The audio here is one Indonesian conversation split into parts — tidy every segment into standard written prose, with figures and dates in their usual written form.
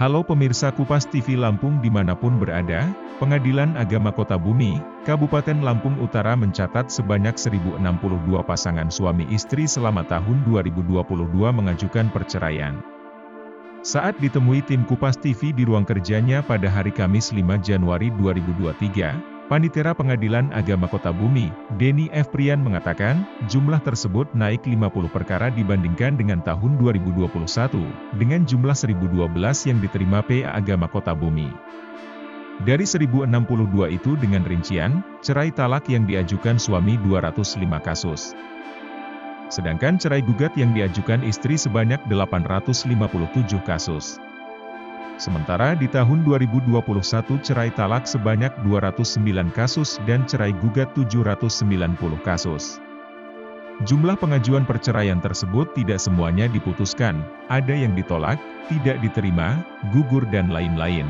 Halo pemirsa Kupas TV Lampung dimanapun berada, Pengadilan Agama Kota Bumi, Kabupaten Lampung Utara mencatat sebanyak 1062 pasangan suami istri selama tahun 2022 mengajukan perceraian. Saat ditemui tim Kupas TV di ruang kerjanya pada hari Kamis 5 Januari 2023, Panitera Pengadilan Agama Kota Bumi, Denny F. Prian mengatakan, jumlah tersebut naik 50 perkara dibandingkan dengan tahun 2021, dengan jumlah 1012 yang diterima PA Agama Kota Bumi. Dari 1062 itu dengan rincian, cerai talak yang diajukan suami 205 kasus. Sedangkan cerai gugat yang diajukan istri sebanyak 857 kasus. Sementara di tahun 2021 cerai talak sebanyak 209 kasus dan cerai gugat 790 kasus. Jumlah pengajuan perceraian tersebut tidak semuanya diputuskan, ada yang ditolak, tidak diterima, gugur dan lain-lain.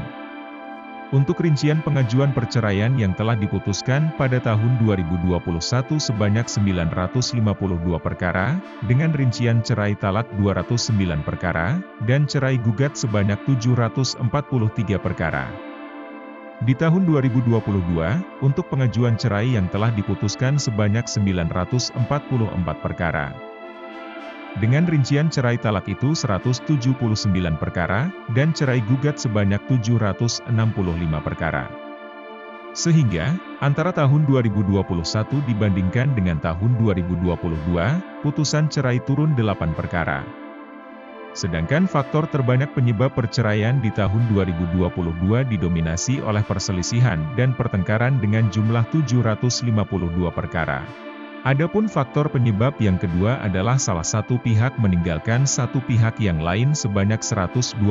Untuk rincian pengajuan perceraian yang telah diputuskan pada tahun 2021 sebanyak 952 perkara, dengan rincian cerai talak 209 perkara, dan cerai gugat sebanyak 743 perkara. Di tahun 2022, untuk pengajuan cerai yang telah diputuskan sebanyak 944 perkara. Dengan rincian cerai talak itu 179 perkara, dan cerai gugat sebanyak 765 perkara. Sehingga, antara tahun 2021 dibandingkan dengan tahun 2022, putusan cerai turun 8 perkara. Sedangkan faktor terbanyak penyebab perceraian di tahun 2022 didominasi oleh perselisihan dan pertengkaran dengan jumlah 752 perkara. Adapun faktor penyebab yang kedua adalah salah satu pihak meninggalkan satu pihak yang lain sebanyak 124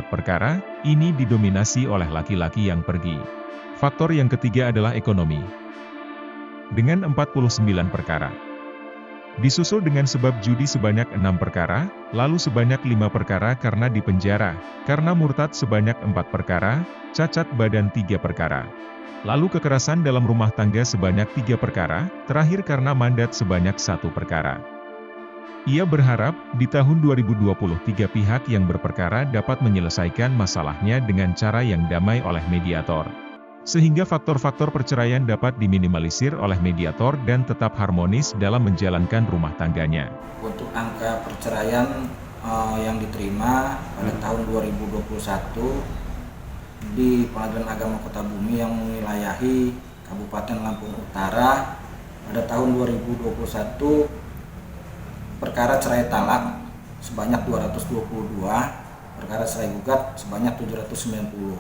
perkara, ini didominasi oleh laki-laki yang pergi. Faktor yang ketiga adalah ekonomi, dengan 49 perkara. Disusul dengan sebab judi sebanyak 6 perkara, lalu sebanyak 5 perkara karena dipenjara, karena murtad sebanyak 4 perkara, cacat badan 3 perkara. Lalu kekerasan dalam rumah tangga sebanyak 3 perkara, terakhir karena mandat sebanyak 1 perkara. Ia berharap, di tahun 2023 pihak yang berperkara dapat menyelesaikan masalahnya dengan cara yang damai oleh mediator. Sehingga faktor-faktor perceraian dapat diminimalisir oleh mediator dan tetap harmonis dalam menjalankan rumah tangganya. Untuk angka perceraian yang diterima pada tahun 2021, di Pengadilan Agama Kota Bumi yang mewilayahi Kabupaten Lampung Utara pada tahun 2021 perkara cerai talak sebanyak 222, perkara cerai gugat sebanyak 790.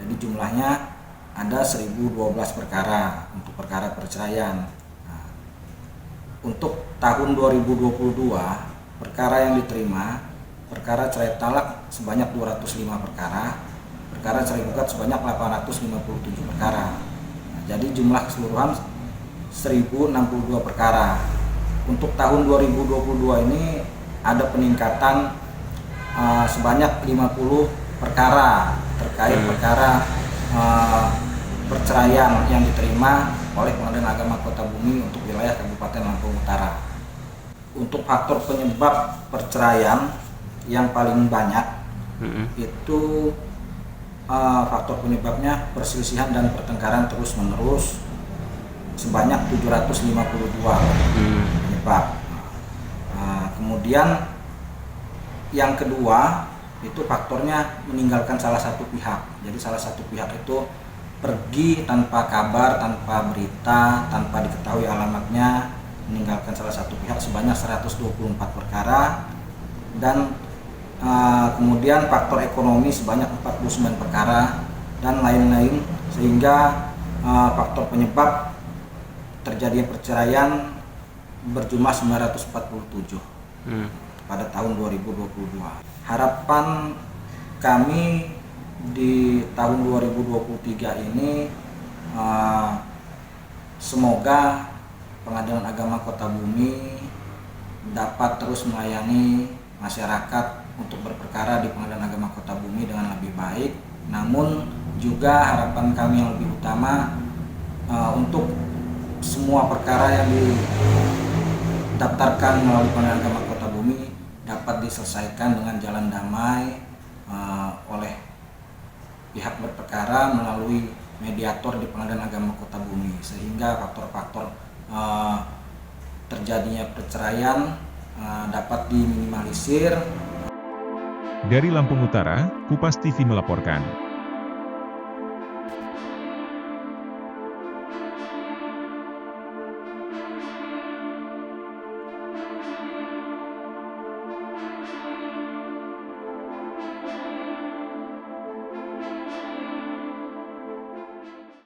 Jadi jumlahnya ada 1012 perkara untuk perkara perceraian. Nah, untuk tahun 2022 perkara yang diterima perkara cerai talak sebanyak 205 perkara, perkara cerai gugat sebanyak 857 perkara. Nah, jadi jumlah keseluruhan 1062 perkara. Untuk tahun 2022 ini ada peningkatan sebanyak 50 perkara terkait perkara perceraian yang diterima oleh Pengadilan Agama Kota Bumi untuk wilayah Kabupaten Lampung Utara. Untuk faktor penyebab perceraian yang paling banyak itu faktor penyebabnya perselisihan dan pertengkaran terus-menerus sebanyak 752 penyebab. Kemudian yang kedua itu faktornya meninggalkan salah satu pihak. Jadi salah satu pihak itu pergi tanpa kabar, tanpa berita, tanpa diketahui alamatnya, meninggalkan salah satu pihak sebanyak 124 perkara, dan kemudian faktor ekonomi sebanyak 49 perkara dan lain-lain, sehingga faktor penyebab terjadinya perceraian berjumlah 947 pada tahun 2022. Harapan kami di tahun 2023 ini semoga Pengadilan Agama Kota Bumi dapat terus melayani masyarakat untuk berperkara di Pengadilan Agama Kota Bumi dengan lebih baik. Namun juga harapan kami yang lebih utama untuk semua perkara yang didaftarkan melalui Pengadilan Agama Kota Bumi dapat diselesaikan dengan jalan damai, oleh pihak berperkara melalui mediator di Pengadilan Agama Kota Bumi, sehingga faktor-faktor terjadinya perceraian dapat diminimalisir. Dari Lampung Utara, Kupas TV melaporkan.